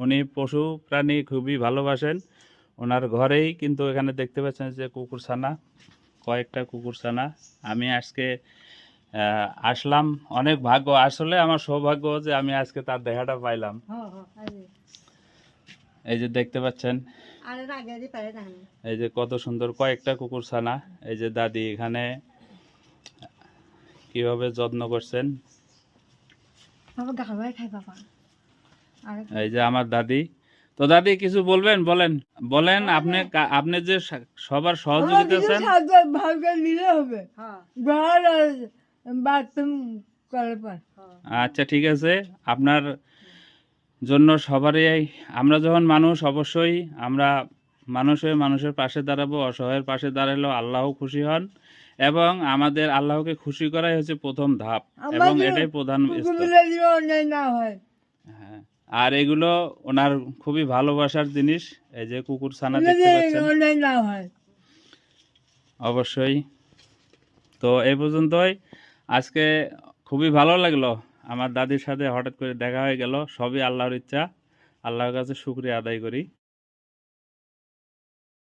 উনি পশু প্রাণী খুবই ভালোবাসেন। ওনার ঘরেই কিন্তু এখানে দেখতে পাচ্ছেন যে কুকুরছানা, কয়েকটা কুকুরছানা। আমি আজকে আসলাম, অনেক ভাগ্য, আসলে আমার সৌভাগ্য যে আমি আজকে তার দেখাটা পাইলাম। এই যে দেখতে পাচ্ছেন, এই যে কত সুন্দর কয়েকটা কুকুরছানা। এই যে দাদি এখানে কিভাবে যত্ন করছেন। এই যে আমার দাদি। তো দাদি কিছু বলবেন? বলেন বলেন, আপনি আপনি যে সবার সহযোগিতা আছেন। আচ্ছা ঠিক আছে, আপনার জন্য সবারই, আমরা যখন মানুষ অবশ্যই আমরা মানুষ হয়ে মানুষের পাশে দাঁড়াবো। অসহায়ের পাশে দাঁড়ালেও আল্লাহ খুশি হন, এবং আমাদের আল্লাহকে খুশি করাই হচ্ছে প্রথম ধাপ, এবং এটাই প্রধান স্তর। হ্যাঁ, আর এগুলো ওনার খুবই ভালোবাসার জিনিস। এই যে কুকুর ছানা দেখতে পাচ্ছেন, অবশ্যই। তো এই পর্যন্তই আজকে। খুবই ভালো লাগলো, আমার দাদির সাথে হঠাৎ করে দেখা হয়ে গেল। সবই আল্লাহর ইচ্ছা, আল্লাহর কাছে শুকরিয়া আদায় করি।